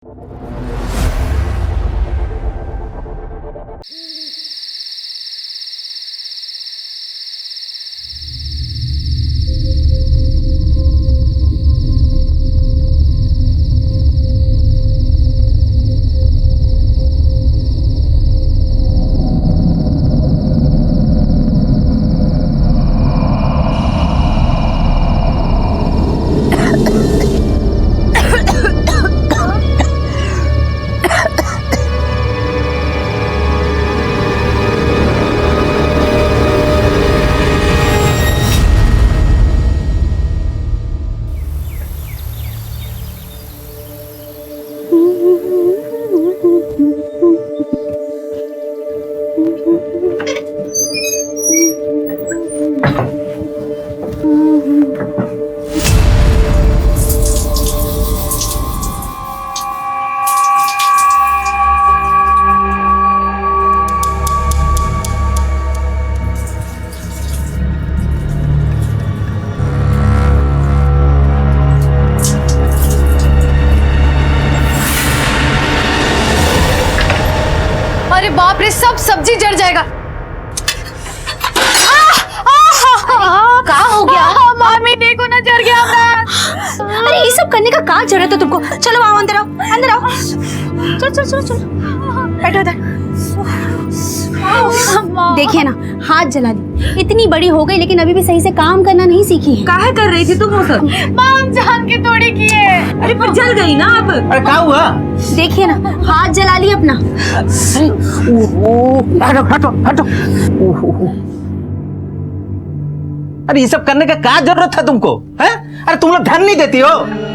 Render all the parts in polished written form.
अरे बाप रे, सब सब्जी जल जाएगा। क्या हो गया? मामी देखो ना, जल गया हमारा। अरे ये सब करने का क्या जरूरत है तुमको? चलो आओ, अंदर आओ, अंदर आओ। चलो चलो चलो चलो, बैठो इधर। देखिए ना, हाथ जला दी। इतनी बड़ी हो गई लेकिन अभी भी सही से काम करना नहीं सीखी है। काहे कर रही थी तुम वो सब? माम जान के थोड़ी की है। अरे पर जल गई ना अब। अरे क्या हुआ? देखिए ना, हाथ जला ली अपना। हटो हटो हटो। अरे ये सब करने का क्या जरूरत था तुमको? हैं? अरे तुम लोग ध्यान नहीं देती हो।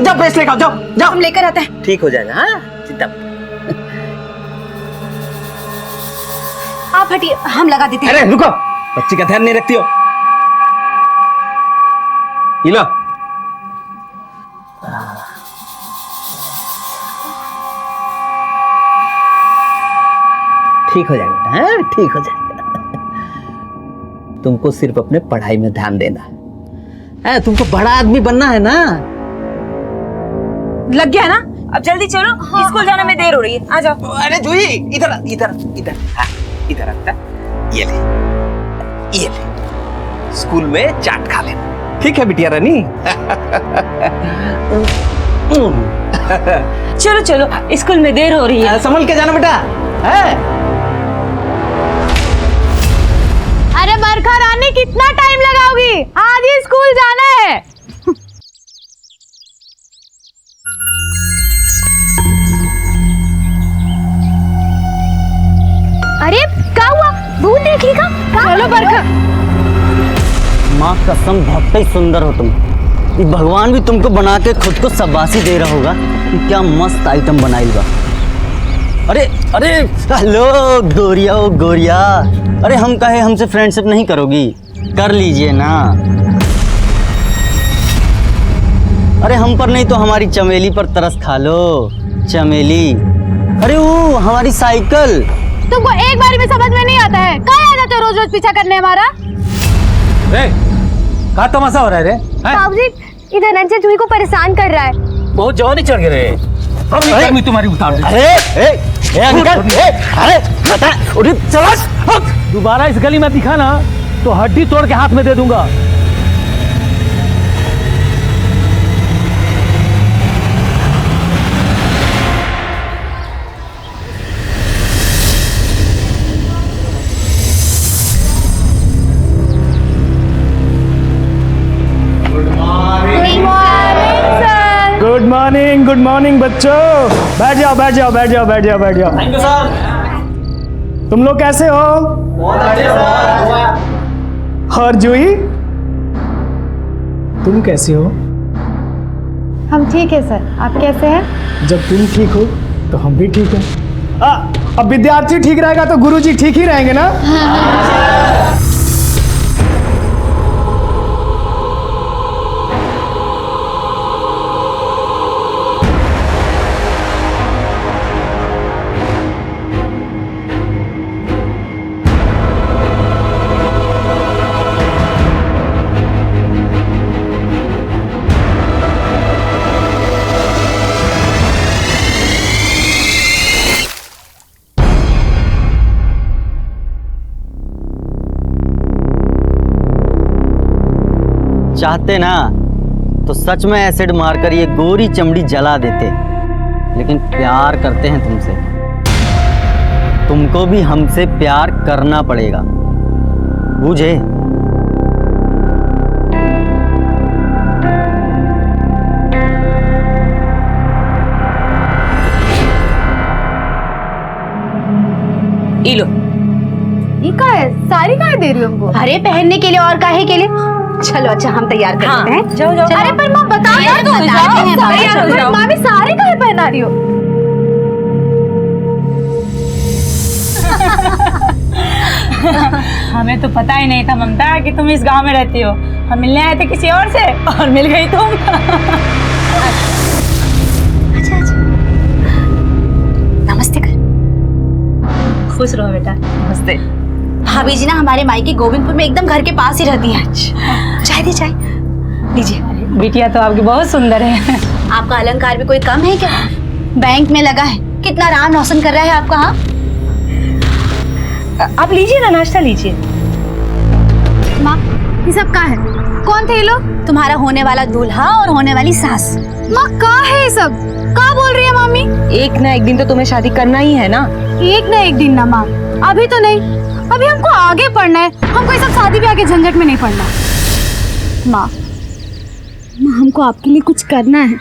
जाओ पेस्ट लेकर आओ, जाओ जाओ। हम लेकर आते हैं। ठीक हो जाएगा। हाँ, चिंता मत। आप हटिए, हम लगा देते हैं। अरे रुको, बच्ची का ध्यान नहीं रखती हो। ये लो। ठीक हो जाएगा। हाँ, ठीक हो जाएगा। तुमको सिर्फ अपने पढ़ाई में ध्यान देना है। तुमको बड़ा आदमी बनना है ना। लग गया ना? अब जल्दी चलो, स्कूल जाने में देर हो रही है। आ जाओ। अरे जूही, इधर इधर इधर। हाँ, इधर आता। ये ले, ये ले। स्कूल में चाट खा लेना। ठीक है बिटिया रानी। चलो चलो, स्कूल में देर हो रही है। संभल के जाना बेटा। है? अरे बरखा रानी, कितना टाइम लगाओगी? आज ही स्कूल जाना है। अरे क्या हुआ? भूत देखी का? चलो बरखा। माँ कसम, बहुत ही सुंदर हो तुम। ये भगवान भी तुमको बना के खुद को शाबाशी दे रहा होगा कि क्या मस्त आइटम बनाई बा। अरे अरे हेलो गोरिया, ओ गोरिया। अरे हम कहे हमसे फ्रेंडशिप नहीं करोगी? कर लीजिए ना। अरे हम पर नहीं तो हमारी चमेली पर तरस खा लो। चमेली, अरे वो हमारी साइकिल। तुमको एक बार भी समझ में नहीं आता है? कहाँ आ जाते हो रोज रोज पीछा करने हमारा? क्या तमाशा हो रहा है रे? बाबूजी, इधर धनंजय जूही को परेशान कर रहा है। बहुत जवानी चढ़ गए। मैं तुम्हारी उतार। अरे अंकल, अरे बता, उठ चलो। दोबारा इस गली में दिखा ना तो हड्डी तोड़ के हाथ में दे दूंगा। गुड मॉर्निंग बच्चों। बैठ जाओ बैठ जाओ बैठ जाओ बैठ जाओ बैठ जाओ। Thank you sir. तुम लोग कैसे हो? बहुत अच्छे सर। और जूही, तुम कैसे हो? हम ठीक है सर, आप कैसे हैं? जब तुम ठीक हो तो हम भी ठीक हैं। अब विद्यार्थी ठीक रहेगा तो गुरुजी ठीक ही रहेंगे ना? चाहते ना तो सच में एसिड मारकर ये गोरी चमड़ी जला देते, लेकिन प्यार करते हैं तुमसे। तुमको भी हमसे प्यार करना पड़ेगा, बूझे? ये लो। ये का है? साड़ी का दे रही हो हमको? अरे पहनने के लिए और काहे के लिए? चलो अच्छा हम तैयार कर देते हैं। जाओ जाओ। अरे पर माँ बता तैयार तो हो जाओ, तैयार हो जाओ। मामी साड़ी का पहना रही हो? हमें तो पता ही नहीं था ममता कि तुम इस गांव में रहती हो। हम मिलने आए थे किसी और से और मिल गई तुम। अच्छा अच्छा, नमस्ते कर। खुश रहो बेटा। नमस्ते। भाभी जी ना हमारे मायके गोविंदपुर में एकदम घर के पास ही रहती हैं। चाय दी चाय लीजिए। बिटिया तो आपकी बहुत सुंदर है। आपका अलंकार भी कोई कम है क्या? बैंक में लगा है, कितना नाम रोशन कर रहा है आपका। हाँ आप लीजिए ना, नाश्ता लीजिए। माँ ये सब का है? कौन थे ये लोग? तुम्हारा होने वाला दूल्हा और होने वाली सास। माँ का है ये सब? का बोल रही है मामी? एक ना एक दिन तो तुम्हें शादी करना ही है ना। एक ना एक दिन ना माँ, अभी तो नहीं, अभी हमको आगे पढ़ना है। हमको ये सब शादी ब्याह के झंझट में नहीं पड़ना। माँ हमको आपके लिए कुछ करना है।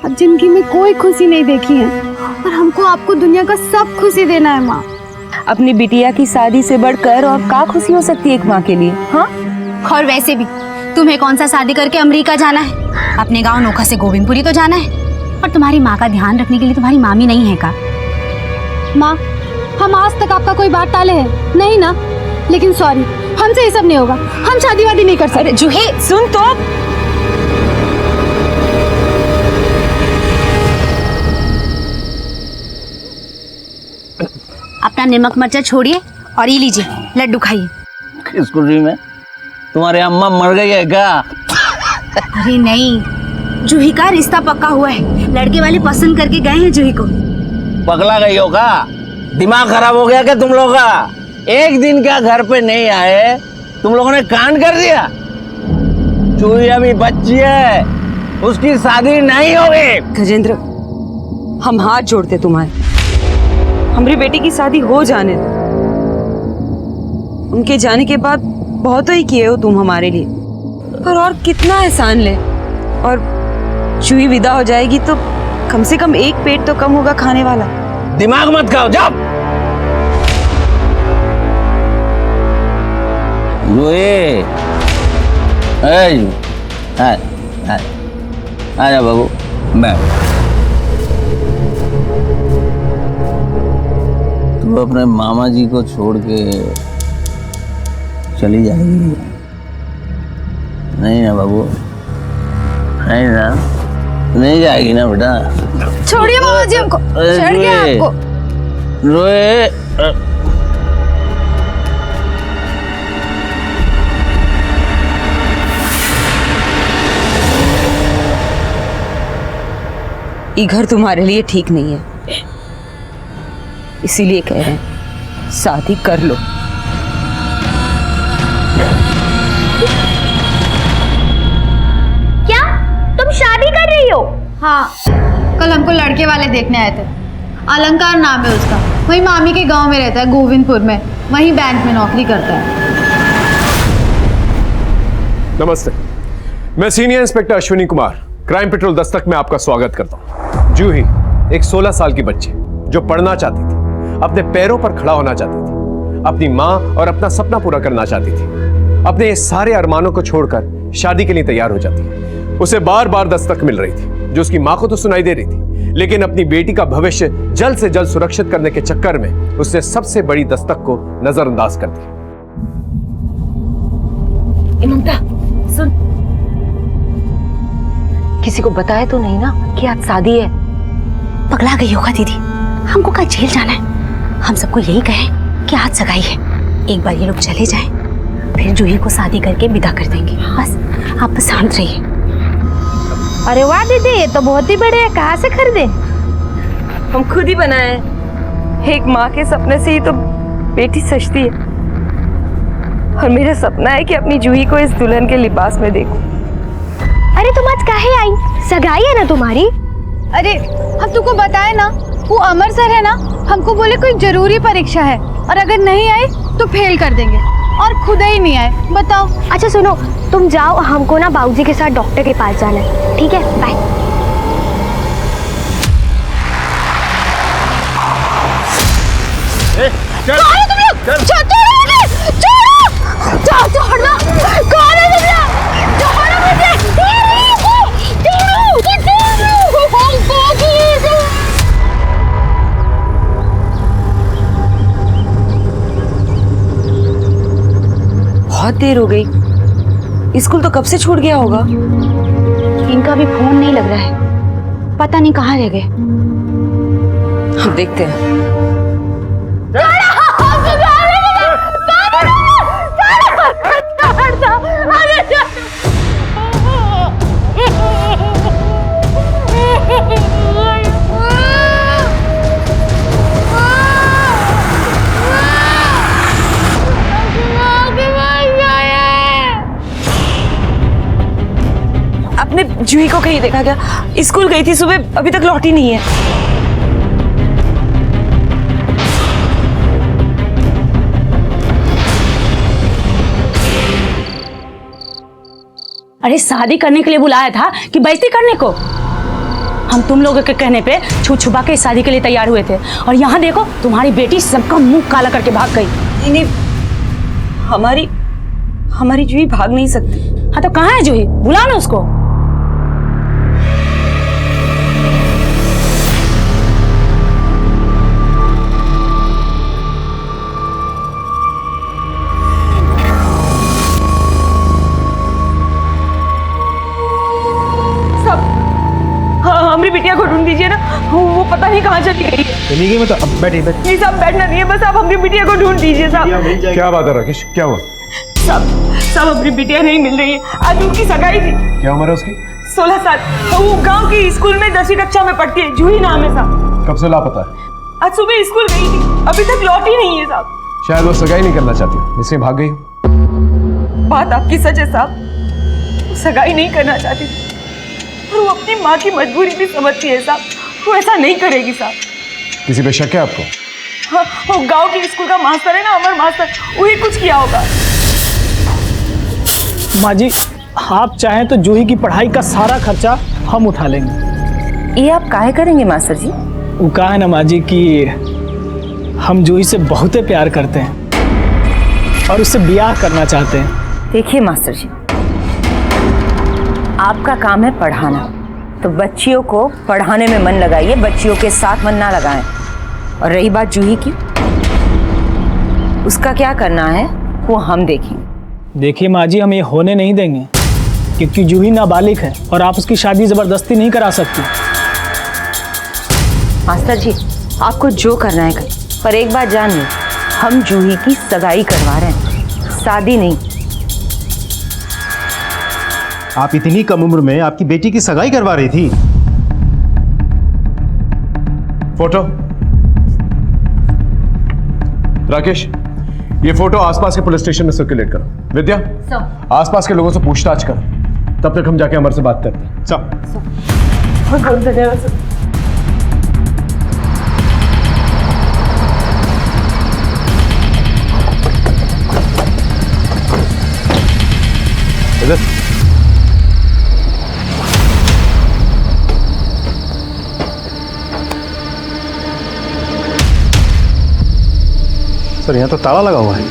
अब जिंदगी में कोई खुशी नहीं देखी है और हमको आपको दुनिया का सब खुशी देना है माँ। अपनी बिटिया की शादी से बढ़कर और क्या खुशी हो सकती है एक माँ के लिए? हाँ, और वैसे भी तुम्हें कौन सा शादी करके अमेरिका जाना है? अपने गांव नोखा से गोविंदपुरी तो जाना है। और तुम्हारी माँ का ध्यान रखने के लिए तुम्हारी मामी नहीं है का? माँ हम आज तक आपका कोई बात टाले है नहीं ना, लेकिन सॉरी हमसे ये सब नहीं होगा। हम शादी वादी नहीं कर सकते। अरे जूही सुन तो। अपना नमक मर्चा छोड़िए और ये लीजिए लड्डू खाइए। स्कूल में तुम्हारे अम्मा मर गई है क्या? अरे नहीं, जूही का रिश्ता पक्का हुआ है। लड़के वाले पसंद करके गए हैं जूही को। पगला गई हो का? दिमाग खराब हो गया क्या तुम लोगों का? एक दिन क्या घर पे नहीं आए, तुम लोगों ने कांड कर दिया। चूही अभी बच्ची है, उसकी शादी नहीं होगी। गजेंद्र, हम हाथ जोड़ते तुम्हारे, हमारी बेटी की शादी हो जाने दो। उनके जाने के बाद बहुत ही किए हो तुम हमारे लिए, पर और कितना एहसान ले। और चूही विदा हो जाएगी तो कम से कम एक पेट तो कम होगा खाने वाला। दिमाग मत खाओ, जाओ। आजा बाबू, बैठ। तू अपने मामा जी को छोड़ के चली जाएगी? नहीं ना बाबू, नहीं ना, नहीं जाएगी ना बेटा। छोड़िए मामा जी हमको, चढ़ गया आपको। रोए ये घर तुम्हारे लिए ठीक नहीं है, इसीलिए कह रहे हैं शादी कर लो। क्या तुम शादी कर रही हो? हाँ, कल हमको लड़के वाले देखने आए थे। अलंकार नाम है उसका, वही मामी के गांव में रहता है, गोविंदपुर में। वहीं बैंक में नौकरी करता है। नमस्ते, मैं senior inspector Ashwini Kumar, crime petrol Dastak में आपका स्वागत करता हूँ। जूही एक 16 साल की बच्ची जो पढ़ना चाहती थी, अपने पैरों पर खड़ा होना चाहती थी, अपनी माँ और अपना सपना पूरा करना चाहती थी। अपने सारे अरमानों को छोड़कर शादी के लिए तैयार हो जाती है। उसे बार बार दस्तक मिल रही थी जो उसकी माँ को तो सुनाई दे रही थी, लेकिन अपनी बेटी का भविष्य जल्द से जल्द सुरक्षित करने के चक्कर में उसने सबसे बड़ी दस्तक को नजरअंदाज कर दिया। ममता सुन, किसी को बताया तो नहीं ना कि आज शादी है? पगला गई होगा दीदी, हमको कल जेल जाना है। हम सबको यही कहें कि आज सगाई है, एक बार ये लोग चले जाएं, फिर जूही को शादी करके विदा कर देंगे। बस आप बस शांत रहिए। अरे वाह दीदी, ये तो बहुत ही बढ़िया। कहाँ से खरीदे? हम खुद ही बनाए। एक माँ के सपने से ही तो बेटी सजती है, और मेरा सपना है कि अपनी जूही को इस दुल्हन के लिबास में देखूं। अरे तुम आज काहे आई? सगाई है ना तुम्हारी? अरे हम तुमको बताए ना, वो अमर सर है ना, हमको बोले कोई जरूरी परीक्षा है और अगर नहीं आए तो फेल कर देंगे, और खुद ही नहीं आए। बताओ। अच्छा सुनो, तुम जाओ, हमको ना बाबूजी के साथ डॉक्टर के पास जाना है। ठीक है, बाय। बहुत देर हो गई, स्कूल तो कब से छूट गया होगा। इनका भी फोन नहीं लग रहा है, पता नहीं कहाँ रह गए। हम देखते हैं। आपने जूही को कहीं देखा क्या? स्कूल गई थी सुबह, अभी तक लौटी नहीं है। अरे शादी करने के लिए बुलाया था कि बेइज्जती करने को? हम तुम लोगों के कहने पे छुप छुपा के शादी के लिए तैयार हुए थे, और यहाँ देखो तुम्हारी बेटी सबका मुंह काला करके भाग गई। नहीं, हमारी जूही भाग नहीं सकती। हाँ तो कहाँ है जूही? बुला ना उसको। हमारी बिटिया को ढूंढ दीजिए ना, वो पता नहीं कहाँ चली गई है। चली गई? मतलब अब बैठिए बैठिए। नहीं साहब, बैठना नहीं है, बस आप हमारी बिटिया को ढूंढ दीजिए साहब। क्या बात है राकेश, क्या हुआ? साहब हमारी बिटिया नहीं मिल रही है। आज उनकी सगाई थी। क्या उम्र है उसकी? 16 साल। वो गांव की स्कूल में 10वीं कक्षा में पढ़ती है, जूही नाम है साहब। कब से लापता है? आज सुबह स्कूल गई थी, अभी तक लौटी नहीं है साहब। शायद वो सगाई नहीं करना चाहती, इसलिए भाग गई। बात आपकी सच है साहब, वो सगाई नहीं करना चाहती थी, और वो अपनी माँ की मजबूरी भी समझती है साहब। वो ऐसा नहीं करेगी साहब। किसी पे शक है आपको? हाँ, वो गांव के स्कूल का मास्टर है ना, अमर मास्टर, वही कुछ किया होगा। माँ जी, आप चाहें तो जूही की पढ़ाई का सारा खर्चा हम उठा लेंगे। ये आप काहे करेंगे मास्टर जी? वो कहा है ना माँ जी कि हम जूही से बहुत प्यार करते हैं और उससे ब्याह करना चाहते हैं। देखिए मास्टर जी, आपका काम है पढ़ाना, तो बच्चियों को पढ़ाने में मन लगाइए, बच्चियों के साथ मन ना लगाएं। और रही बात जूही की, उसका क्या करना है वो हम देखेंगे। देखिए माँ जी, हम ये होने नहीं देंगे, क्योंकि जूही नाबालिग है और आप उसकी शादी जबरदस्ती नहीं करा सकती। मास्टर जी, आपको जो करना है करें, पर एक बात जान लो, हम जूही की सगाई करवा रहे हैं, शादी नहीं। आप इतनी कम उम्र में आपकी बेटी की सगाई करवा रही थी? फोटो राकेश, ये फोटो आसपास के पुलिस स्टेशन में सर्कुलेट करो। विद्या, आसपास के लोगों से पूछताछ करो, तब तक हम जाके अमर से बात करते हैं। सर, यहाँ तो ताला लगा हुआ है।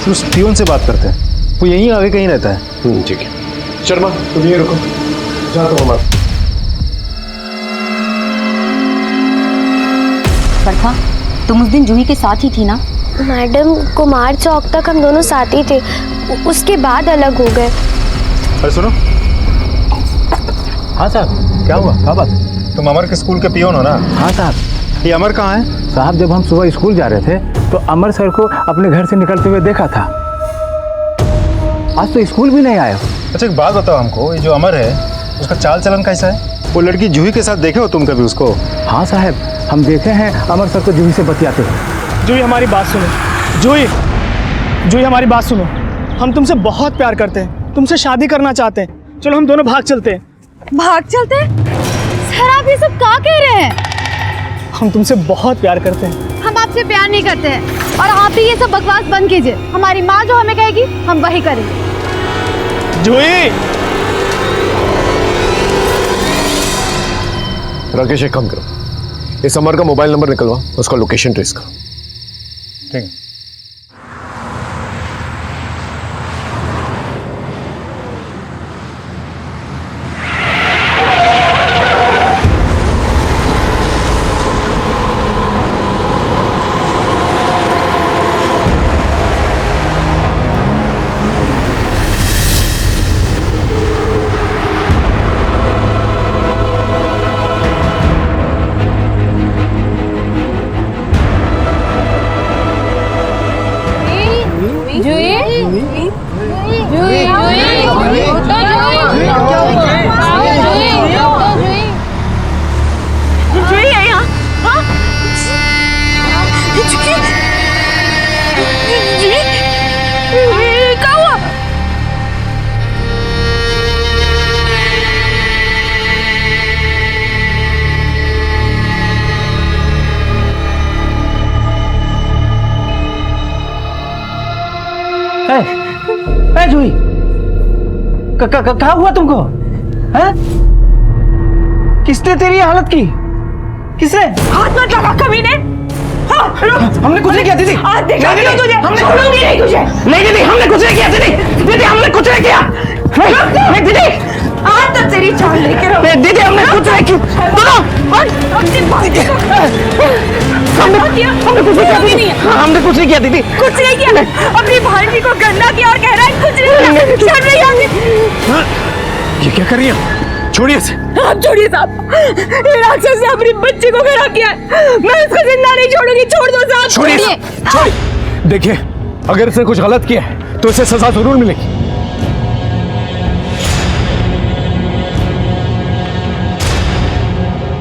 सर, उस पियोन से बात करते हैं, वो यहीं आगे कहीं रहता है। ठीक है, शर्मा तुम ये रुको, जाता हूँ अमर। प्रभा, तुम उस दिन जूही के साथ ही थी ना? मैडम, कुमार चौक तक हम दोनों साथ ही थे, उसके बाद अलग हो गए। अरे सुनो। हाँ साहब, क्या हुआ? क्या बात? तुम अमर के स्कूल के पियोन हो ना? हाँ साहब। ये अमर कहाँ है? साहब, जब हम सुबह स्कूल जा रहे थे तो अमर सर को अपने घर से निकलते हुए देखा था। आज तो स्कूल भी नहीं आया। अच्छा, एक बात बताओ हमको, ये जो अमर है उसका चाल चलन कैसा है? वो लड़की जूही के साथ देखे हो तुम कभी उसको? हाँ साहब, हम देखे हैं अमर सर को जूही से बतियाते हुए। जूही, हमारी बात सुनो। जूही, हमारी बात सुनो। हम तुमसे बहुत प्यार करते हैं, तुमसे शादी करना चाहते हैं। चलो हम दोनों भाग चलते हैं। भाग चलते? सर आप ये सब क्या कह रहे हैं? हम तुमसे बहुत प्यार करते हैं। हम आपसे प्यार नहीं करते हैं और आप ही ये सब बकवास बंद कीजिए। हमारी माँ जो हमें कहेगी हम वही करेंगे। जूही! राकेश एक काम करो, इस अमर का मोबाइल नंबर निकलवा, उसका लोकेशन ट्रेस करो। ठीक है। जूही, क्या हुआ तुमको? हैं? किसने तेरी हालत की? किसने? हाथ मत लगा कमीने। हाँ, हमने कुछ नहीं किया दीदी। हाथ दिखा दिया तुझे। हमने छोड़ूंगी नहीं तुझे। नहीं दीदी, हमने कुछ नहीं किया दीदी। दीदी हमने कुछ नहीं किया। नहीं दीदी, आज तक तेरी जान लेके रहो। दीदी हमने कुछ नहीं किया। हमने कुछ नहीं किया। हमने कुछ नहीं किया दीदी। कुछ नहीं किया। अपनी भांजी को गंदा किया और कह रहा है कुछ नहीं किया। शर्म नहीं आती? ये क्या कर रही है? छोड़िए इसे। आप छोड़िए साहब, ये राक्षस ने अपनी बच्ची को खराब किया है। मैं इसको जिंदा नहीं छोड़ूंगी। छोड़ दो साहब। छोड़िए, छोड़िए। देखिए, अगर इसने कुछ गलत किया है तो इसे सजा जरूर मिलेगी।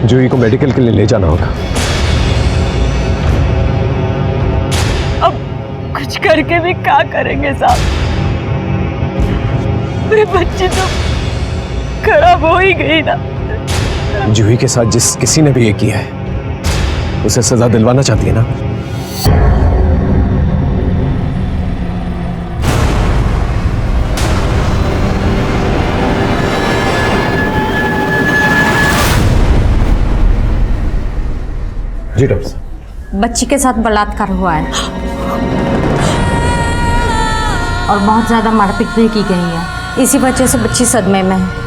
जूही को मेडिकल के लिए ले जाना होगा। अब कुछ करके भी क्या करेंगे साहब? मेरी बच्ची तो खराब हो ही गई ना। जूही के साथ जिस किसी ने भी ये किया है उसे सजा दिलवाना चाहती है ना? जी डॉक्टर साहब। बच्ची के साथ बलात्कार हुआ है और बहुत ज्यादा मारपीट भी की गई है। इसी वजह से बच्ची सदमे में है।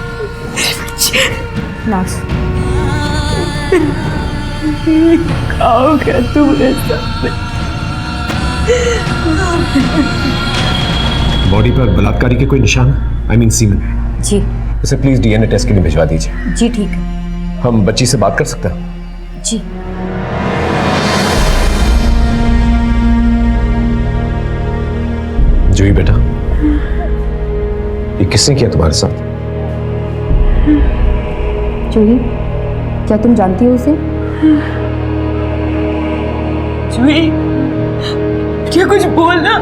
नर्स, खाओगे तुमने बॉडी पर बलात्कारी के कोई निशान? I mean semen? जी इसे प्लीज डीएनए टेस्ट के लिए भिजवा दीजिए। जी ठीक है। हम बच्ची से बात कर सकते हैं? जी जूही बेटा, ये किसने किया तुम्हारे साथ? जूही, क्या तुम जानती हो उसे? जूही, क्या कुछ बोलना।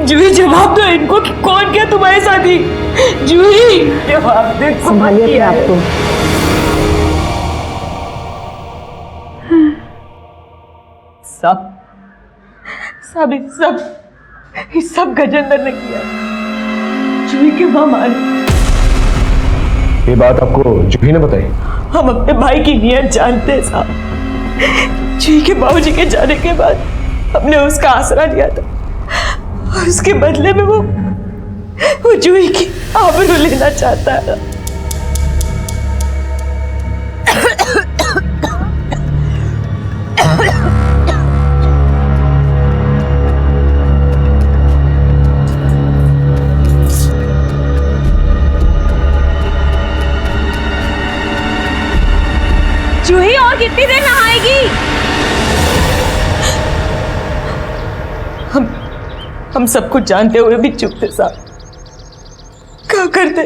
जूही जवाब दो इनको कि कौन किया तुम्हारे साथ ही। जूही जवाब दे। संभालिए अपने आप को। सब गजेंद्र ने किया। जूही के मामा ने। ये बात आपको जूही ने बताई? हम अपने भाई की नीयत जानते हैं साहब। जूही के बाबूजी के जाने के बाद हमने उसका आसरा लिया था और उसके बदले में वो जूही की आबरू लेना चाहता है। जूही और कितनी देर नहाएगी? हम सब कुछ जानते हुए भी चुप थे साहब। क्या करते,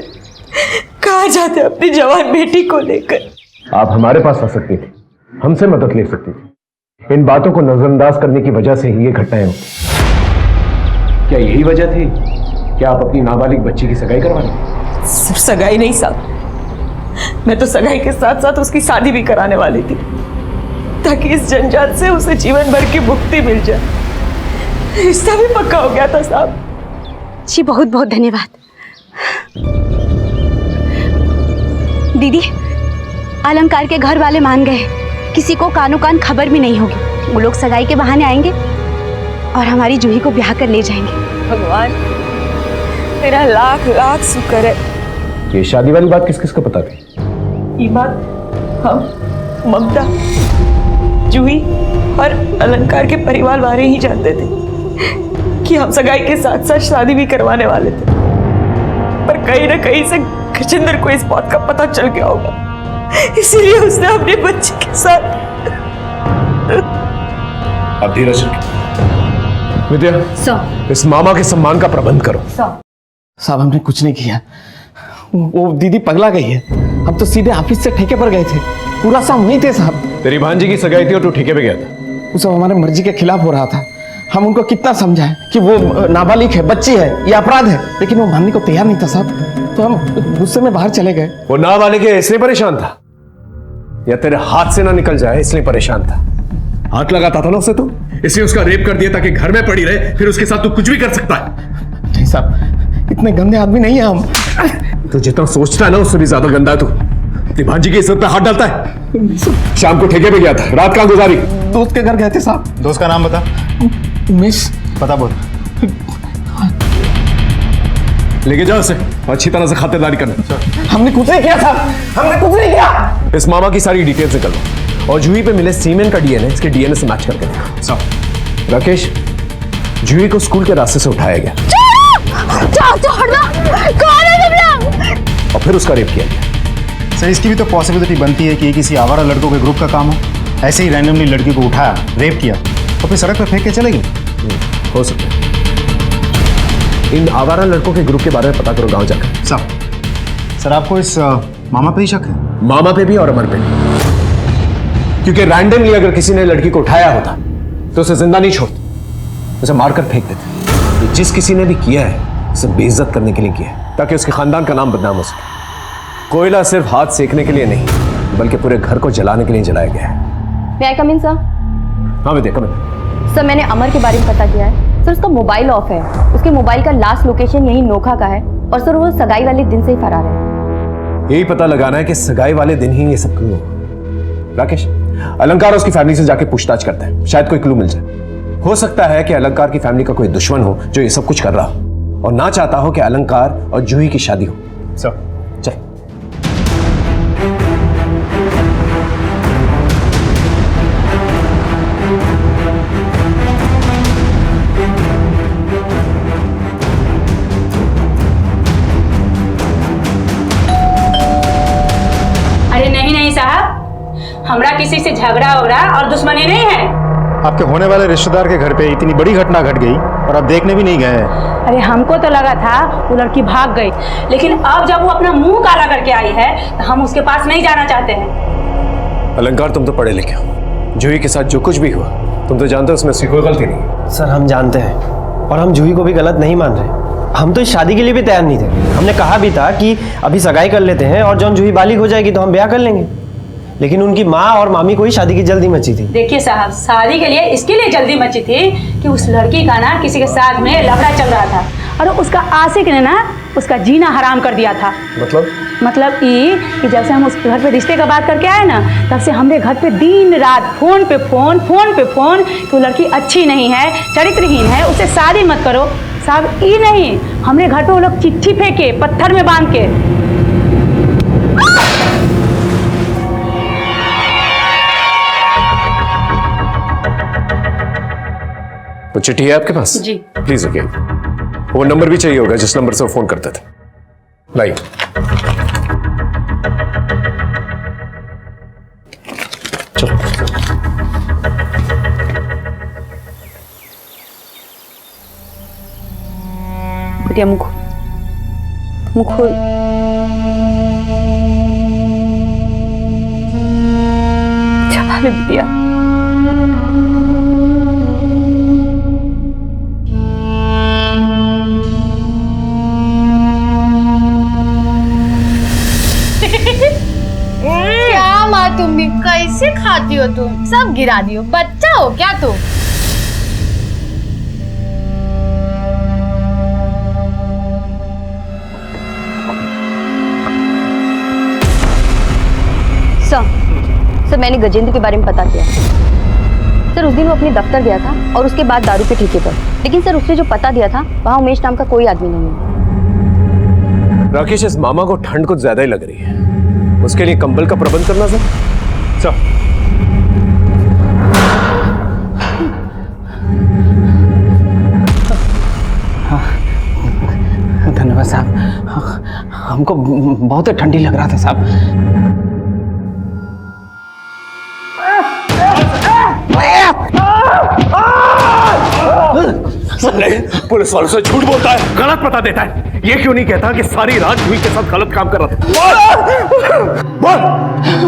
कहाँ जाते अपनी जवान बेटी को लेकर? आप हमारे पास आ सकती थी, हमसे मदद ले सकती थी। इन बातों को नजरअंदाज करने की वजह से ही ये घटनाएं हुई। क्या यही वजह थी क्या आप अपनी नाबालिग बच्ची की सगाई करवा रहे? सिर्फ सगाई नहीं साहब, मैं तो सगाई के साथ साथ उसकी शादी भी कराने वाली थी, ताकि इस जंजाल से उसे जीवन भर की मुक्ति मिल जाए। रिश्ता भी पक्का हो गया था साहब। जी बहुत बहुत धन्यवाद। दीदी, अलंकार के घर वाले मान गए, किसी को कानो कान खबर भी नहीं होगी। वो लोग सगाई के बहाने आएंगे और हमारी जूही को ब्याह कर ले जाएंगे। भगवान तेरा लाख लाख शुक्र है। ये शादी वाली बात किस किस को पता थी? ये बात हम, ममता, जूही और अलंकार के परिवार वाले ही जानते थे कि हम सगाई के साथ साथ शादी भी करवाने वाले थे। पर कहीं ना कहीं से गजेंद्र को इस बात का पता चल गया होगा, इसीलिए उसने अपने बच्चे के साथ। अब धीरज रखिए। विद्या, इस मामा के सम्मान का प्रबंध करो। साहब हमने कुछ नहीं किया, वो दीदी पगला गई है। हम तो सीधे ऑफिस से ठेके पर गए थे, पूरा शाम वहीं थे साहब। तेरी भांजी की सगाई थी और तू ठेके पे गया था। वो सब हमारे मर्जी के खिलाफ हो रहा था। हम उनको कितना समझाएं कि वो नाबालिग है, बच्ची है, ये अपराध है, लेकिन वो मानने को तैयार नहीं था साहब। तो हम गुस्से में बाहर चले गए। वो नाबालिग है इसलिए परेशान था, या तेरे हाथ से ना निकल जाए इसलिए परेशान था? हाथ लगाता था ना उसे तू, इसलिए उसका रेप कर दिया ताकि घर में पड़ी रहे, फिर उसके साथ तू कुछ भी कर सकता है। नहीं साहब, इतने गंदे आदमी नहीं है हम। तो जितना सोचता है ना उससे भी ज्यादा गंदा है तू। तेरी भांजी की इज्जत पे हाथ डालता है। शाम को ठेके पे गया था, रात कहाँ गुजारी? दोस्त के घर गए थे साहब। दोस्त का नाम बता। उमेश। पता बोल। लेके जाओ उसे, अच्छी तरह से खातिरदारी करना। हमने कुछ नहीं किया साहब, हमने कुछ नहीं किया। इस मामा की सारी डिटेल्स निकालो और जूही पे मिले सीमेंट का डीएनए इसके डीएनए से मैच करके देखो। राकेश, जूही को स्कूल के रास्ते से उठाया गया और फिर उसका रेप किया गया। सर, इसकी भी तो पॉसिबिलिटी बनती है कि ये किसी आवारा लड़कों के ग्रुप का काम हो। ऐसे ही रैंडमली लड़की को उठाया, रेप किया और फिर सड़क पर फेंक के चले गए। हो सकता है। इन आवारा लड़कों के ग्रुप के बारे में पता करो गांव जाकर। सर आपको इस मामा पे ही शक है? मामा पे भी और अमर पे भी, क्योंकि रैंडमली अगर किसी ने लड़की को उठाया होता तो उसे जिंदा नहीं छोड़ते, उसे मारकर फेंक देते। ये जिस किसी ने भी किया है उसे बेइज्जत करने के लिए किया है, ताकि उसके खानदान का नाम बदनाम हो सके। कोयला सिर्फ हाथ सेकने के लिए नहीं, बल्कि पूरे घर को जलाने के लिए जलाया गया है। May I come in, sir? हाँ विद्या, कम इन। सर, मैंने अमर के बारे में पता किया है। सर, उसका मोबाइल ऑफ है। उसके मोबाइल का लास्ट लोकेशन यही नोखा का है, और सर वो सगाई वाले दिन से ही फरार है। यही पता लगाना है कि सगाई वाले दिन ही ये सब क्यों हुआ। राकेश, अलंकार उसकी फैमिली से जाके पूछताछ करते हैं, शायद कोई क्लू मिल जाए। हो सकता है कि अलंकार की फैमिली का कोई दुश्मन हो जो ये सब कुछ कर रहा हो और ना चाहता हो कि अलंकार और जूही की शादी हो। सर चल। अरे नहीं नहीं साहब, हमरा किसी से झगड़ा वगड़ा और दुश्मनी नहीं है। आपके होने वाले रिश्तेदार के घर पे इतनी बड़ी घटना घट गई और आप देखने भी नहीं गए हैं। अरे हमको तो लगा था वो लड़की भाग गई, लेकिन अब जब वो अपना मुंह काला करके आई है तो हम उसके पास नहीं जाना चाहते हैं। अलंकार, तुम तो पढ़े लिखे हो, जूही के साथ जो कुछ भी हुआ तुम तो जानते हो उसमें उसकी कोई गलती नहीं। सर हम जानते हैं और हम जूही को भी गलत नहीं मान रहे। हम तो इस शादी के लिए भी तैयार नहीं थे। हमने कहा भी था कि अभी सगाई कर लेते हैं और जब जूही बालिग हो जाएगी तो हम ब्याह कर लेंगे, लेकिन उनकी माँ और मामी को ही शादी की जल्दी मची थी। देखिए साहब, शादी के लिए इसके लिए जल्दी मची थी कि उस लड़की का ना किसी के साथ में लफड़ा चल रहा था और उसका आशिक ने ना उसका जीना हराम कर दिया था। मतलब ये कि जब से हम उस घर पे रिश्ते का बात करके आए ना, तब से हमरे घर पे दिन रात फोन पे फोन कि वो लड़की अच्छी नहीं है, चरित्रहीन है, उससे शादी मत करो। साहब ये नहीं, हमरे घर पे वो लोग चिट्ठी फेंके पत्थर में बांध के। वो चिट्ठी है आपके पास? जी। प्लीज रखिए। वो नंबर भी चाहिए होगा जिस नंबर से वो फोन करते थे। लाइए। चलो। बिटिया मुख खोल। छपा ले बिटिया। कैसे खाती हो तुम? सब गिरा दियो, बच्चा हो क्या तुम? सर मैंने गजेंद्र के बारे में पता किया। सर उस दिन वो अपने दफ्तर गया था और उसके बाद दारू के ठेके पर, लेकिन सर उसने जो पता दिया था वहाँ उमेश नाम का कोई आदमी नहीं है। राकेश, इस मामा को ठंड कुछ ज्यादा ही लग रही है, उसके लिए कंबल का प्रबंध करना सर। चल। धन्यवाद साहब, हमको बहुत ठंडी लग रहा था साहब। नहीं, पुलिस वालों से झूठ बोलता है, गलत पता देता है। ये क्यों नहीं कहता कि सारी रात जूही के साथ गलत काम कर रहा था? बोल।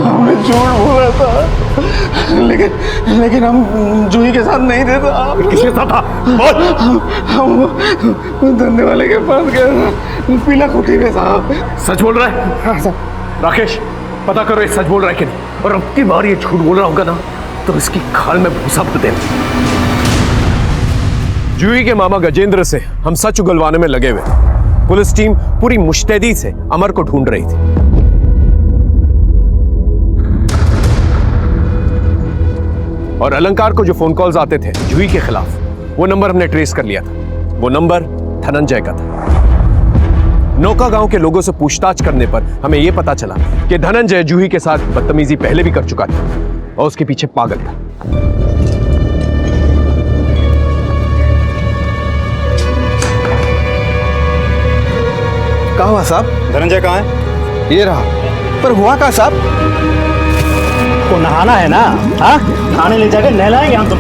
हमने झूठ बोला था, लेकिन हम जूही के साथ नहीं थे। किसके साथ था? बोल। हम धंधे वाले के पास गए, पीला कुटी में साहब। सच बोल रहा है? हाँ साहब। राकेश, पता करो ये सच बोल रहा है कि नहीं, और अब की बार ये झूठ बोल रहा होगा ना तो इसकी खाल में भूसा भर देना। जूही के मामा गजेंद्र से हम सच उगलवाने में लगे हुए थे। पुलिस टीम पूरी मुस्तैदी से अमर को ढूंढ रही थी। और अलंकार को जो फोन कॉल्स आते थे जूही के खिलाफ, वो नंबर हमने ट्रेस कर लिया था। वो नंबर धनंजय का था। नौका गांव के लोगों से पूछताछ करने पर हमें यह पता चला कि धनंजय जूही के साथ बदतमीजी पहले भी कर चुका था और उसके पीछे पागल था। कहाँ हुआ साहब? धनंजय कहाँ है? ये रहा। पर हुआ कहाँ साहब? को नहाना है ना? हाँ, नहाने ले जाके नहलाएंगे हम तुम।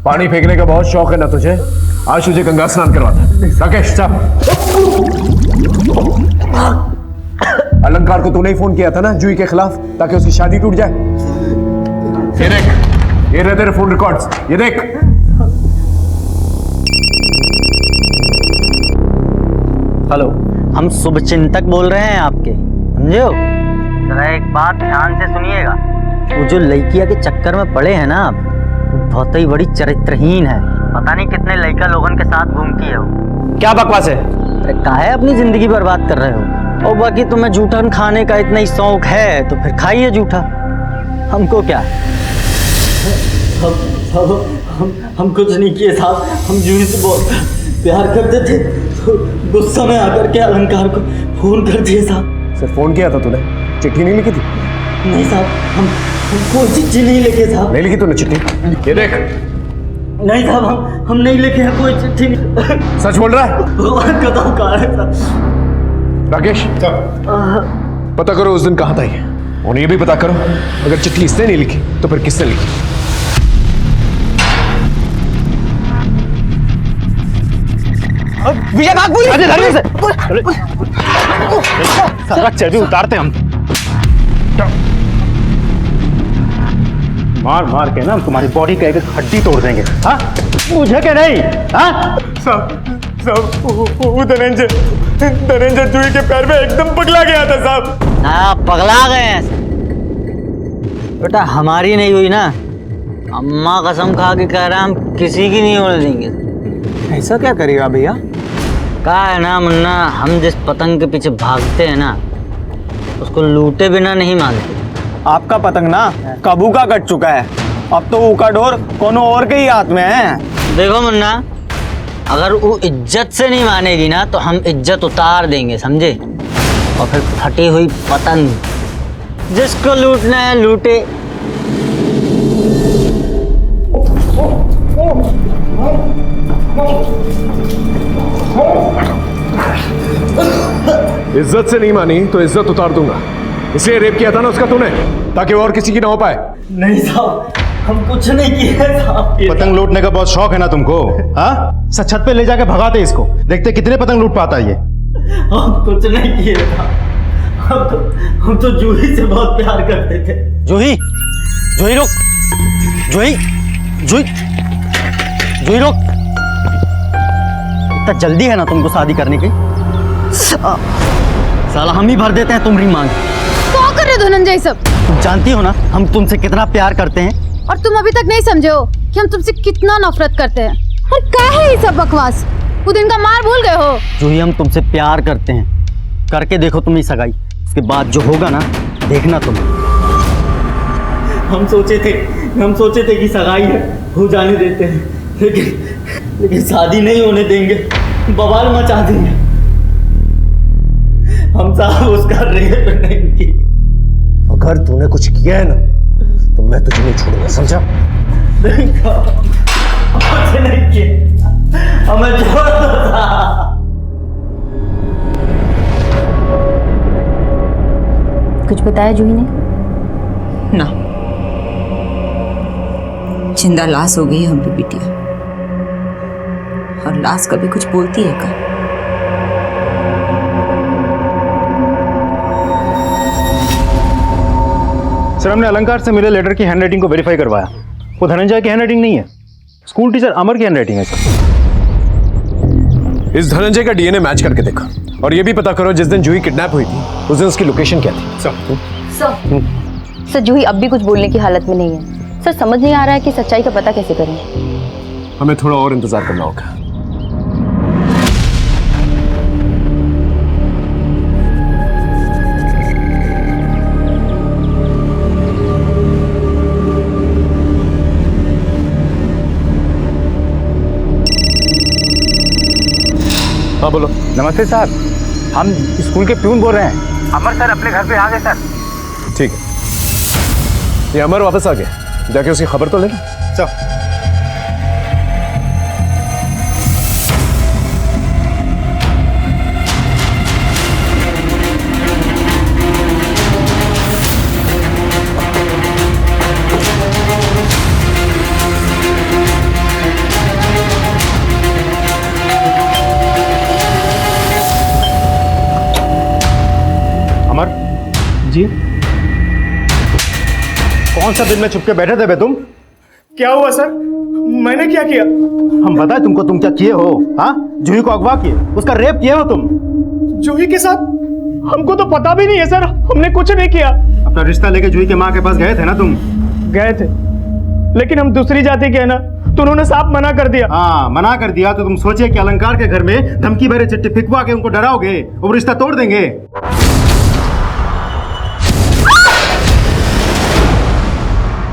पानी फेंकने का बहुत शौक है ना तुझे? आज तुझे गंगा स्नान करवाता। राकेश साहब, अलंकार को तूने ही फोन किया था ना जूही के खिलाफ, ताकि उसकी शादी टूट जाए। ये देख, ये रहे तेरे फोन रिकॉर्ड्स, ये देख। हेलो, हम शुभचिंतक बोल रहे हैं आपके, समझे हो? जरा एक बात ध्यान से सुनिएगा। वो जो लड़किया के चक्कर में पड़े हैं ना आप, बहुत ही बड़ी चरित्रहीन है। पता नहीं कितने लड़का लोगों के साथ घूमती है वो। क्या बकवास है? अरे काहे अपनी जिंदगी बर्बाद कर रहे हो? और बाकी तुम्हें जूठा खाने का इतना ही शौक है तो फिर खाइए जूठा, हमको क्या। हम कुछ नहीं किए साहब, हम जूही से बहुत प्यार करते थे तो गुस्सा में आकर के अलंकार को फोन कर दिया साहब। सिर्फ फोन किया था तूने, चिट्ठी नहीं लिखी थी? नहीं साहब, हम कोई चिट्ठी नहीं लिखे साहब। नहीं लिखी तूने चिट्ठी? ये देख। नहीं साहब, हम नहीं लिखे हैं कोई चिट्ठी। सच बोल रहा है? भगवान का धोखा है साहब। राकेश, पता करो उस दिन कहाँ था ये, और ये भी पता करो अगर चिट्ठी इसने नहीं लिखी तो फिर किसने लिखी। विजय भाग बोलिए। धरने से सारा चर्बी उतारते हम। मार मार के ना तुम्हारी बॉडी का एक हड्डी तोड़ देंगे। हाँ, मुझे क्या नहीं? हाँ साहब, वो धनंजय जूही के पैर में एकदम पगला गया था साहब। हाँ, पगला गए हैं बेटा, हमारी नहीं हुई ना। अम्मा कसम खा के कह रहा हम किसी की नहीं होने देंगे। ऐसा क्या करेगा भैया? कहा है ना मुन्ना, हम जिस पतंग के पीछे भागते हैं ना उसको लूटे बिना नहीं मानते। आपका पतंग ना काबू का कट चुका है, अब तो वो का डोर कोनो और के ही हाथ में है। देखो मुन्ना, अगर वो इज्जत से नहीं मानेगी ना तो हम इज्जत उतार देंगे, समझे? और फिर फटी हुई पतंग, जिसको लूटना है लूटे। इज्जत से नहीं मानी तो इज्जत उतार दूंगा। इसलिए रेप किया था ना उसका तूने, ताकि और किसी की ना हो पाए। नहीं साहब, हम कुछ नहीं किए साहब। पतंग लूटने का बहुत शौक है ना तुमको? हाँ, छत पे ले जाके भगाते इसको, देखते कितने पतंग लूट पाता है ये। हम कुछ नहीं किए साहब, हम तो जूही से बहुत प्यार करते थे। जूही, जूही रुक, जूही, जूही, जूही रुक। इतना जल्दी है ना तुमको शादी करने की? साला हम ही भर देते हैं तुम्हारी मांग। तो कर रहे हो धनंजय सब? तुम जानती हो ना हम तुमसे कितना प्यार करते हैं। और तुम अभी तक नहीं समझे हो कि हम तुमसे कितना नफरत करते हैं। और क्या है ये सब बकवास? वो दिन का मार भूल गए हो? जूही हम तुमसे प्यार करते हैं। करके देखो तुम्हें सगाई, उसके बाद जो होगा ना देखना तुम। हम सोचे थे कि सगाई है हो जाने देते हैं, लेकिन शादी नहीं होने देंगे, बवाल मचा देंगे। हम साहब उसका रेप नहीं की। अगर तूने कुछ किया है ना तो मैं तुझे नहीं छोड़ूंगा, समझा? नहीं किया, हमें छोड़ दो साहब। कुछ बताया जूही ने? ना, जिंदा लाश हो गई हम पे बिटिया। और लाश कभी कुछ बोलती है का? सर हमने अलंकार से मिले लेटर की हैंडराइटिंग को वेरीफाई करवाया। वो धनंजय की हैंडराइटिंग नहीं है, स्कूल टीचर अमर की हैंडराइटिंग है सर। इस धनंजय का डीएनए मैच करके देखा और ये भी पता करो जिस दिन जूही किडनैप हुई थी उस दिन उसकी लोकेशन क्या थी। सर जूही अब भी कुछ बोलने की हालत में नहीं है। सर समझ नहीं आ रहा है कि सच्चाई का पता कैसे करें। हमें थोड़ा और इंतजार करना होगा। हाँ बोलो। नमस्ते सर, हम स्कूल के प्यून बोल रहे हैं। अमर सर अपने घर पे आ गए सर। ठीक है, ये अमर वापस आ गया, जाके उसकी खबर तो ले लो। सर जी कौन सा दिन में छुप के बैठे थे बे तुम? क्या हुआ सर? मैंने क्या किया? हम बताए तुमको तुम क्या किए हो? हाँ, जूही को अगवा किए, उसका रेप किए हो तुम। जूही के साथ? हमको तो पता भी नहीं है सर, हमने कुछ नहीं किया। अपना रिश्ता लेके जूही के माँ के पास गए थे ना तुम? गए थे, लेकिन हम दूसरी जाति के हैं ना, तो उन्होंने साफ मना कर दिया। हाँ, मना कर दिया तो तुम सोचे कि अलंकार के घर में धमकी भरे चिट्ठी फिकवा के उनको डराओगे, वो रिश्ता तोड़ देंगे।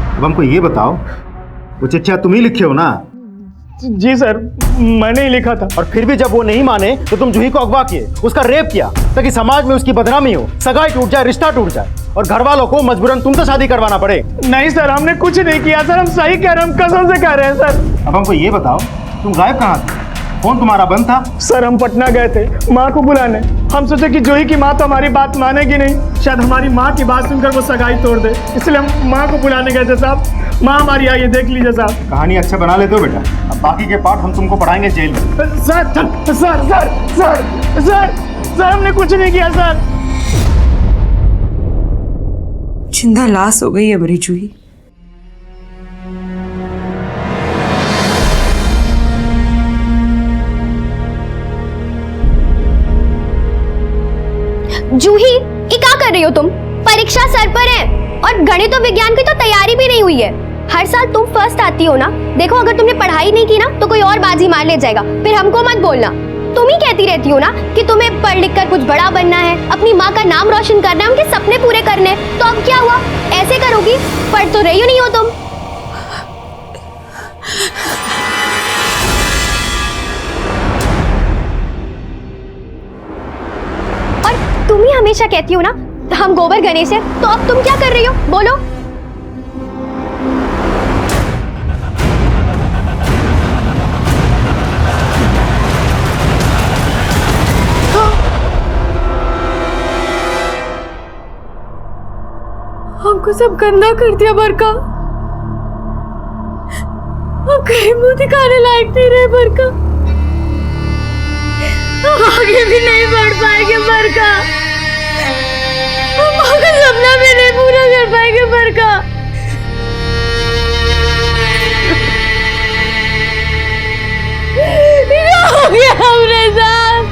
अब हमको ये बताओ, वो चिट्ठियां तुम ही लिखे हो ना? जी सर, मैंने ही लिखा था। और फिर भी जब वो नहीं माने तो तुम जूही को अगवा किए, उसका रेप किया ताकि समाज में उसकी बदनामी हो, सगाई टूट जाए, रिश्ता टूट जाए और घर वालों को मजबूरन तुमसे शादी करवाना पड़े। नहीं सर, हमने कुछ नहीं किया सर, हम सही कह रहे हैं, हम कसम से कह रहे हैं सर। अब हमको ये बताओ, तुम गायब कहाँ थे? फोन तुम्हारा बंद था? सर हम पटना गए थे माँ को बुलाने। हम सोचे कि जूही की माँ तो हमारी बात मानेगी नहीं, शायद हमारी माँ की बात सुनकर वो सगाई तोड़ दे, इसलिए हम माँ को बुलाने गए थे साहब। माँ हमारी आई है, देख लीजिए साहब। कहानी अच्छा बना लेते हो बेटा, अब बाकी के पार्ट हम तुमको पढ़ाएंगे जेल में। Sir sir sir sir sir sir हमने कुछ नहीं किया सर। जिंदा लाश हो गई है मेरी जूही। जूही ये क्या कर रही हो तुम? परीक्षा सर पर है और गणित और विज्ञान की तो तैयारी भी नहीं हुई है। हर साल तुम फर्स्ट आती हो ना, देखो अगर तुमने पढ़ाई नहीं की ना तो कोई और बाजी मार ले जाएगा, फिर हमको मत बोलना। तुम ही कहती रहती हो ना कि तुम्हें पढ़ लिख कर कुछ बड़ा बनना है, अपनी माँ का नाम रोशन करना है, उनके सपने पूरे करने हैं। तो अब क्या हुआ? ऐसे करोगी? पढ़ तो रही हो नहीं हो तुम। और तुम ही हमेशा कहती हो ना हम गोबर गणेश है, तो अब तुम क्या कर रही हो बोलो? हमको सब गंदा कर दिया बरका, हम कहीं मुंह दिखाने लायक नहीं रहे बरका, हम आगे भी नहीं बढ़ पाएंगे बरका, हम आगे सपना भी नहीं पूरा कर पाएंगे बरका। क्या हो गया हमरे साथ?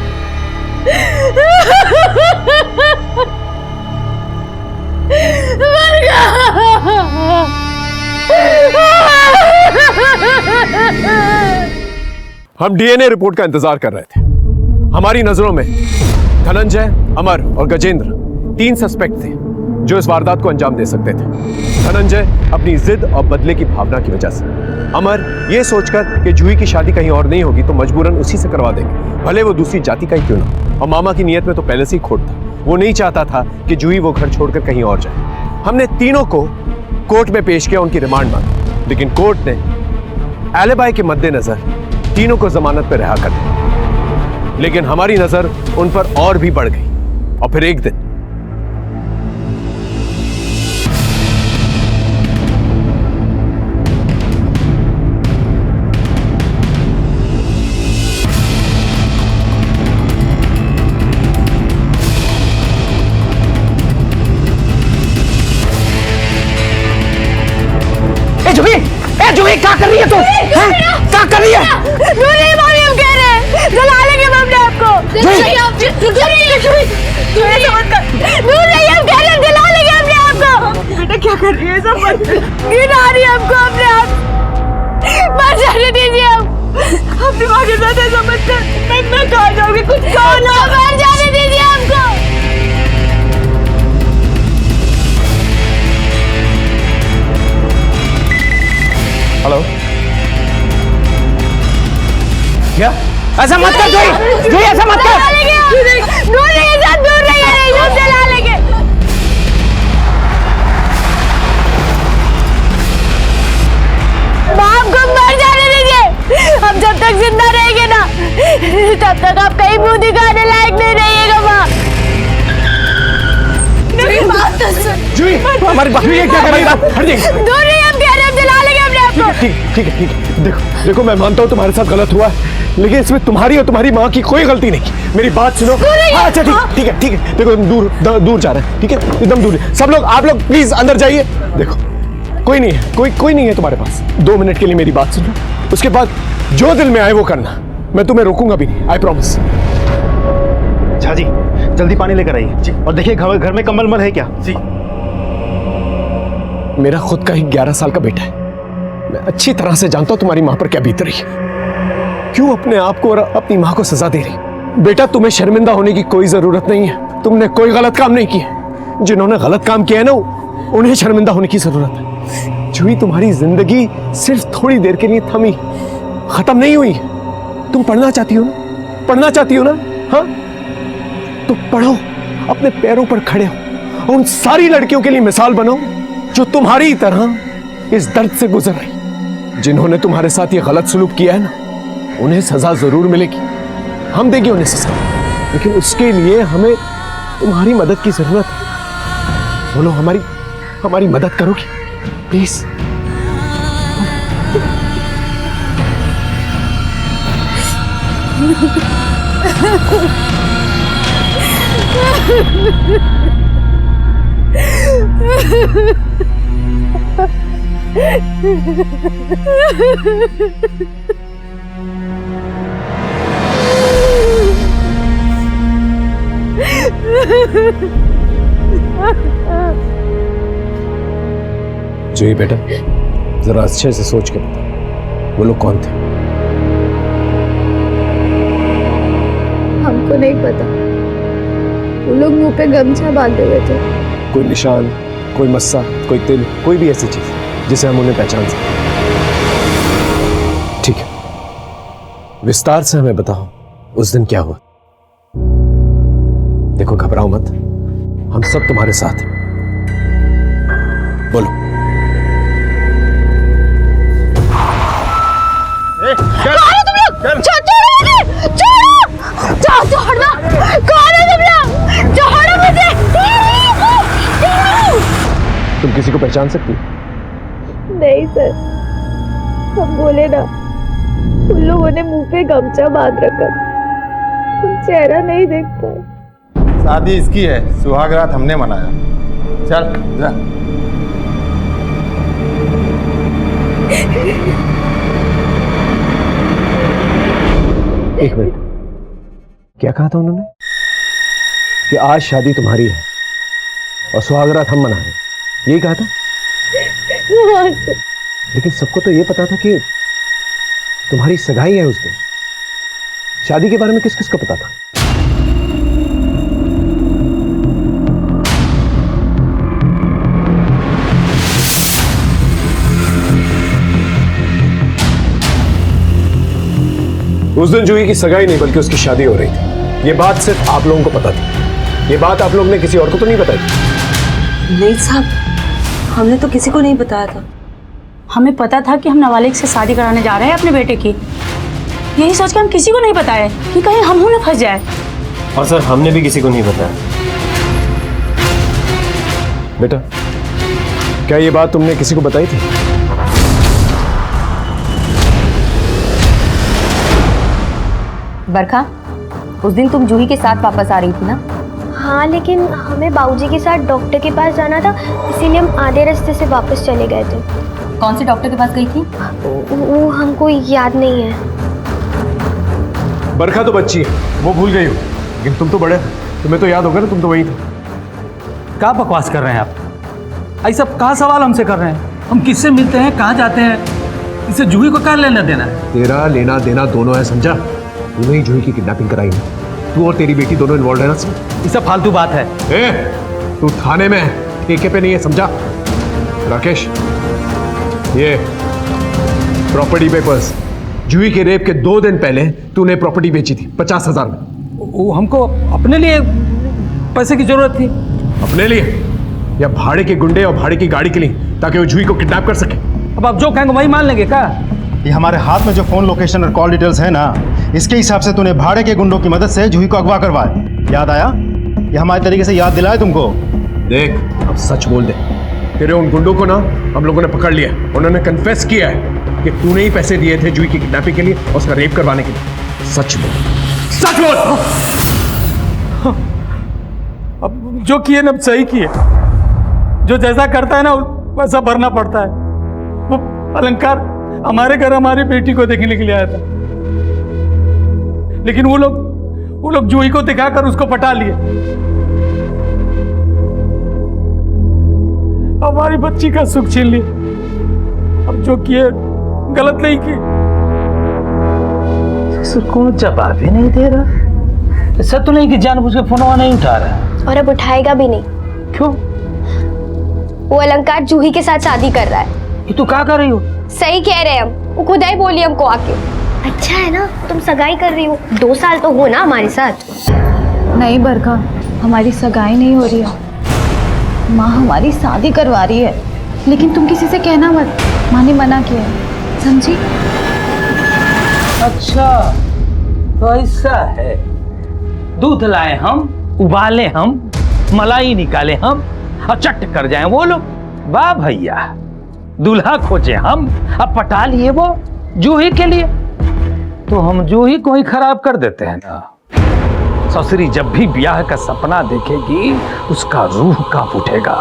हम डीएनए रिपोर्ट का इंतजार कर रहे थे। हमारी नजरों में धनंजय, अमर और गजेंद्र 3 सस्पेक्ट थे जो इस वारदात को अंजाम दे सकते थे। धनंजय अपनी जिद और बदले की भावना की वजह से, अमर ये सोचकर कि जूही की शादी कहीं और नहीं होगी तो मजबूरन उसी से करवा देंगे, भले वो दूसरी जाति का ही क्यों ना। और मामा की नीयत में तो पहले से ही खोट था, वो नहीं चाहता था कि जूही वो घर छोड़कर कहीं और जाए। हमने तीनों को कोर्ट में पेश किया, उनकी रिमांड मांगी, लेकिन कोर्ट ने एलिबाई के मद्देनजर तीनों को जमानत पर रिहा कर दिया। लेकिन हमारी नजर उन पर और भी बढ़ गई और फिर एक दिन जूही क्या कर रही है तू? क्या कर रही है? नहीं मामी, हम कह रहे हैं जला लेंगे हम अपने आप को। दूर रहिए, हम कह रहे हैं जला लेंगे अपने आप को। बेटा क्या कर रही है सब? गिरा रही है हमको अपने आप। मर जाने दीजिए, हम अपनी माँ के साथ ऐसा मत कर। मैं कहाँ जाऊंगी? कुछ कहो ना। मर जाने दीजिए हमको। हेलो, क्या? ऐसा मत कर जूही, जूही ऐसा मत कर। दूर रहिए सर, दूर रहिए, नहीं हम जला लेंगे। बाप को मर जाने दीजिए, हम जब तक जिंदा रहेंगे ना तब तक आप कहीं मुंह दिखाने लायक नहीं रहिएगा माँ। मेरी बात तो सुन। जूही, हमारी बात क्या कर रही है? हट जाइए। दूर रहिए, हम कह रहे हैं हम जला लेंगे अपने आप को। ठीक है। देखो देखो, मैं मानता हूँ तुम्हारे साथ गलत हुआ है, लेकिन इसमें तुम्हारी और तुम्हारी माँ की कोई गलती नहीं। मेरी बात सुनो। अच्छा ठीक है। देखो तुम दूर जा रहे हैं, ठीक है, एकदम दूर। सब लोग, आप लोग प्लीज अंदर जाइए। देखो कोई नहीं है, कोई नहीं है तुम्हारे पास। 2 मिनट के लिए मेरी बात सुनो, उसके बाद जो दिल में आए वो करना। मैं तुम्हें रोकूंगा भी नहीं, आई प्रॉमिस। झा जी जल्दी पानी लेकर आइए, और देखिए घर में कम्बल मल है क्या? जी। मेरा खुद का ही 11 साल का बेटा है, मैं अच्छी तरह से जानता हूं तुम्हारी मां पर क्या बीत रही है, क्यों अपने आप को और अपनी मां को सजा दे रही। बेटा तुम्हें शर्मिंदा होने की कोई जरूरत नहीं है, तुमने कोई गलत काम नहीं किया। जिन्होंने गलत काम किया है ना, उन्हें शर्मिंदा होने की जरूरत है। जूही, तुम्हारी जिंदगी सिर्फ थोड़ी देर के लिए थमी, खत्म नहीं हुई। तुम पढ़ना चाहती हो ना? हाँ तो पढ़ो, अपने पैरों पर खड़े हो और उन सारी लड़कियों के लिए मिसाल बनो जो तुम्हारी तरह इस दर्द से गुजर रही। जिन्होंने तुम्हारे साथ ये गलत सलूक किया है ना, उन्हें सजा जरूर मिलेगी, हम देंगे उन्हें सजा, लेकिन उसके लिए हमें तुम्हारी मदद की जरूरत है। बोलो, हमारी मदद करोगी प्लीज? जी बेटा, जरा अच्छे से सोच के बता, वो लोग कौन थे? हमको नहीं पता, वो लोग मुंह पे गमछा बांधे हुए थे। कोई निशान, कोई मस्सा, कोई तिल, कोई भी ऐसी चीज जिसे हम उन्हें पहचान सकें? ठीक है, विस्तार से हमें बताओ उस दिन क्या हुआ। देखो घबराओ मत, हम सब तुम्हारे साथ हैं। बोलो। कौन है तुम लोग? छोड़ो, कौन है तुम लोग? छोड़ो मुझे। तुम किसी को पहचान सकती हो? नहीं सर, हम बोले ना, उन लोगों ने मुंह पे गमछा बांध रखा, हम चेहरा नहीं देख पाए। शादी इसकी है, सुहाग रात हमने मनाया। चल जा। एक मिनट, क्या कहा था उन्होंने? कि आज शादी तुम्हारी है और सुहाग रात हम मना रहे हैं, यही कहा था? लेकिन सबको तो ये पता था कि तुम्हारी सगाई है उस दिन। शादी के बारे में किस किस को पता था? उस दिन जूही की सगाई नहीं बल्कि उसकी शादी हो रही थी। ये बात सिर्फ आप लोगों को पता थी। ये बात आप लोगों ने किसी और को तो नहीं बताई? नहीं साहब, हमने तो किसी को नहीं बताया था। हमें पता था कि हम नाबालिग से शादी कराने जा रहे हैं अपने बेटे की। यही सोच के हम किसी को नहीं बताए कि कहीं हम ना फंस जाए। और सर हमने भी किसी को नहीं बताया। बेटा, क्या ये बात तुमने किसी को बताई थी? बरखा, उस दिन तुम जूही के साथ वापस आ रही थी ना? हाँ, लेकिन हमें बाबूजी के साथ डॉक्टर के पास जाना था, इसीलिए हम आधे रास्ते से वापस चले गए थे। कौन से डॉक्टर के पास गई थी? वो हमको याद नहीं है। बरखा तो बच्ची है, वो भूल गई हो, लेकिन तुम तो बड़े, तुम्हें तो याद होगा ना, तुम तो वहीं थे। क्या बकवास कर रहे हैं आप? ऐसा कहाँ सवाल हमसे कर रहे हैं? हम किससे मिलते हैं, कहाँ जाते हैं? इससे जूही को क्या लेना देना है? तेरा लेना देना दोनों है, समझा? तूने ही जूही की किडनैपिंग कराई है। तू और तेरी बेटी दोनों इन्वॉल्व है ना? ये सब फालतू बात है। तू थाने में है, ठेके पे नहीं है, समझा? राकेश, ये प्रॉपर्टी पेपर्स, जूही के रेप के 2 दिन पहले तूने प्रॉपर्टी बेची थी 50,000 में। वो हमको अपने लिए पैसे की जरूरत थी। अपने लिए या भाड़े के गुंडे और भाड़े की गाड़ी के लिए, ताकि वो जूही को किडनैप कर सके? अब आप जो कहेंगे वही मान लेंगे क्या? ये हमारे हाथ में जो फोन लोकेशन और कॉल डिटेल्स है ना, इसके हिसाब से तूने भाड़े के गुंडों की मदद से जूही को अगवा करवाया। याद आया? ये हमारे तरीके से याद दिलाए तुमको। देख, अब सच बोल दे। तेरे उन गुंडों को ना हम लोगों ने पकड़ लिया। उन्होंने कन्फेस किया है कि तूने ही पैसे दिए थे जूही की किडनैपिंग के लिए और उसका रेप करवाने के लिए। सच बोल, सच बोल। अब जो किए ना सही किए। जो जैसा करता है ना वैसा भरना पड़ता है। वो अलंकार हमारे घर हमारी बेटी को देखने के लिए आया था, लेकिन वो लोग जूही को दिखाकर उसको पटा लिए। हमारी बच्ची का सुख छीन लिए। अब जो किए गलत नहीं किए। कौन जवाब ही नहीं दे रहा। ऐसा तो नहीं कि जानबूझ के फोन नहीं उठा रहा, और अब उठाएगा भी नहीं। क्यों? वो अलंकार जूही के साथ शादी कर रहा है। ये तू क्या कर रही हो? सही कह रहे हैं हम, वो खुद ही बोली हमको आके। अच्छा है ना, तुम सगाई कर रही हो, 2 साल तो हो ना हमारे साथ। नहीं बरखा, हमारी सगाई नहीं हो रही है। माँ हमारी शादी करवा रही है, लेकिन तुम किसी से कहना मत। माँ ने मना किया है, समझी? अच्छा तो ऐसा है। दूध लाए हम, उबाले हम, मलाई निकाले हम और चट कर जाए वो लोग। वाह भैया, दूल्हा खोजे हम, अब पटा लिए वो जूही के लिए। तो हम जूही को ही खराब कर देते हैं ना। ससुरी जब भी ब्याह का सपना देखेगी उसका रूह कांप उठेगा।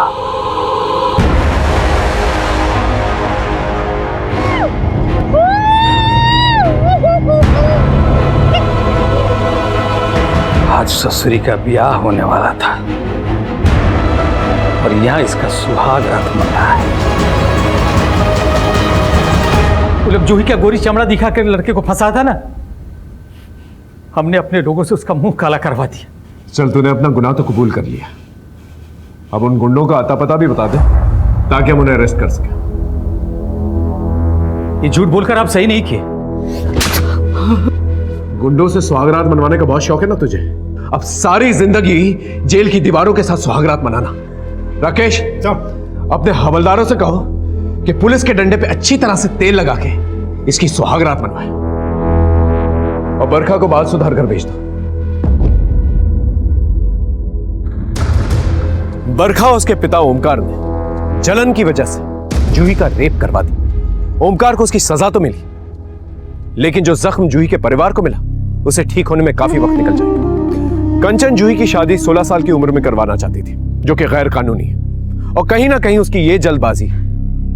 आज ससुरी का ब्याह होने वाला था और यहाँ इसका सुहाग रात मना है। वो लोग जूही का गोरी चमड़ा दिखा कर लड़के को फंसा था ना, हमने अपने लोगों से उसका मुंह काला करवा दिया। चल, तूने अपना गुनाह तो कबूल कर लिया। अब उन गुंडों का आता पता भी बता दे ताकि हम उन्हें अरेस्ट कर सकें। ये झूठ बोलकर आप सही नहीं किए। गुंडों से सुहागरात मनवाने का बहुत शौक है ना तुझे? अब सारी जिंदगी जेल की दीवारों के साथ सुहागरात मनाना। राकेश, अपने हवलदारों से कहो कि पुलिस के डंडे पे अच्छी तरह से तेल लगा के इसकी सुहागरात मनवाए और बरखा को बात सुधार कर भेज दो। बरखा और उसके पिता ओमकार ने जलन की वजह से जूही का रेप करवा दिया। ओमकार को उसकी सजा तो मिली, लेकिन जो जख्म जूही के परिवार को मिला उसे ठीक होने में काफी वक्त निकल जाएगा। कंचन जूही की शादी 16 साल की उम्र में करवाना चाहती थी, जो कि गैर कानूनी है, और कहीं ना कहीं उसकी ये जल्दबाजी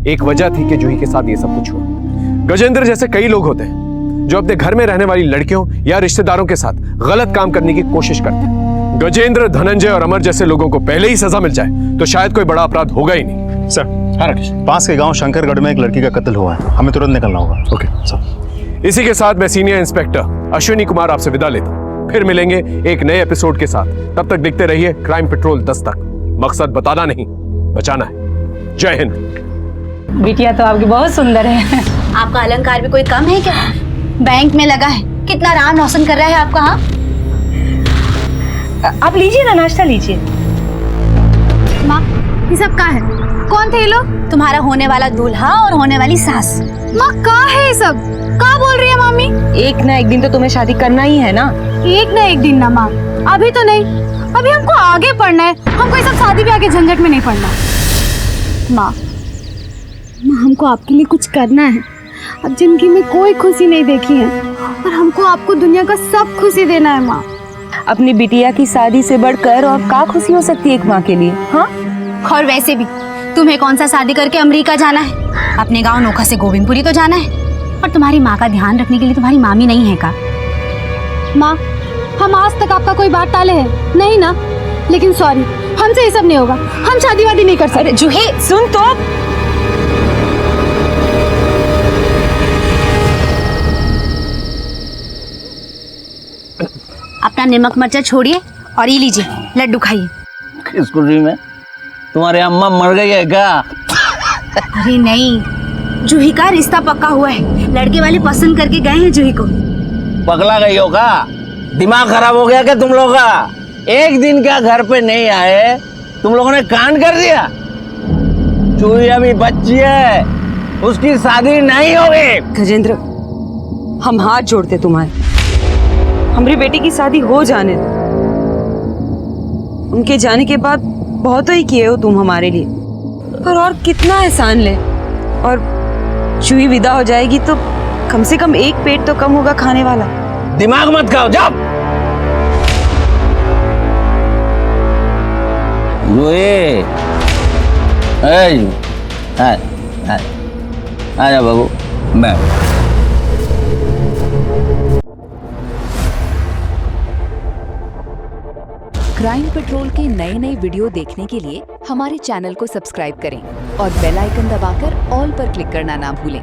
एक वजह थी कि जूही के साथ ये सब कुछ हुआ। गजेंद्र जैसे कई लोग होते हैं जो अपने घर में रहने वाली लड़कियों या रिश्तेदारों के साथ गलत काम करने की कोशिश करते हैं। गजेंद्र, धनंजय और अमर जैसे लोगों को पहले ही सजा मिल जाए तो शायद कोई बड़ा अपराध होगा ही नहीं। सर, पास के गांव शंकरगढ़ में एक लड़की का कत्ल हुआ है, हमें तुरंत निकलना होगा। Okay sir. इसी के साथ मैं सीनियर इंस्पेक्टर अश्विनी कुमार आपसे विदा लेता हूं। फिर मिलेंगे एक नए एपिसोड के साथ। तब तक देखते रहिए क्राइम पेट्रोल दस्तक। मकसद बताना नहीं, बचाना है। जय हिंद। बिटिया तो आपकी बहुत सुंदर है। आपका अलंकार भी कोई कम है क्या? बैंक में लगा है, कितना नाम रोशन कर रहा है आपका। हाँ, आप लीजिए ना, नाश्ता लीजिए। माँ, ये सब क्या है? कौन थे ये लोग? तुम्हारा होने वाला दूल्हा और होने वाली सास। माँ, क्या है ये सब? क्या बोल रही है मामी? एक ना एक दिन तो तुम्हें शादी करना ही है ना। एक ना एक दिन ना माँ, अभी तो नहीं। अभी हमको आगे पढ़ना है। हमको ये सब शादी ब्याह के झंझट में नहीं पड़ना। माँ, हमको आपके लिए कुछ करना है। अब जिंदगी में कोई खुशी नहीं देखी है और हमको आपको दुनिया का सब खुशी देना है माँ। अपनी बिटिया की शादी से बढ़कर और क्या खुशी हो सकती है एक माँ के लिए। हाँ, और वैसे भी तुम्हें कौन सा शादी करके अमेरिका जाना है? अपने गांव नोखा से गोविंदपुरी तो जाना है। और तुम्हारी माँ का ध्यान रखने के लिए तुम्हारी मामी नहीं है का? माँ, हम आज तक आपका कोई बात टाले हैं नहीं ना? लेकिन सॉरी, हमसे ये सब नहीं होगा। हम शादी वादी नहीं कर सकते। जूही सुन तो। अपना नमक मिर्चा छोड़िए और ये लीजिए लड्डू खाइए। किस खुशी में? तुम्हारे अम्मा मर गई है क्या? अरे नहीं, जूही का रिश्ता पक्का हुआ है। लड़के वाले पसंद करके गए हैं जूही को। पगला गई हो का? दिमाग खराब हो गया क्या तुम लोगों का? एक दिन क्या घर पे नहीं आए, तुम लोगों ने कांड कर दिया। जूही अभी बच्ची है, उसकी शादी नहीं होगी। गजेंद्र, हम हाथ जोड़ते तुम्हारे, हमारी बेटी की शादी हो जाने दो। उनके जाने के बाद बहुत ही किए हो तुम हमारे लिए, पर और कितना एहसान ले। और जूही विदा हो जाएगी तो कम से कम एक पेट तो कम होगा खाने वाला। दिमाग मत खाओ, जाओ। जूही, आजा बाबू, बैठ। क्राइम पेट्रोल के नए वीडियो देखने के लिए हमारे चैनल को सब्सक्राइब करें और बेल आइकन दबाकर ऑल पर क्लिक करना ना भूलें।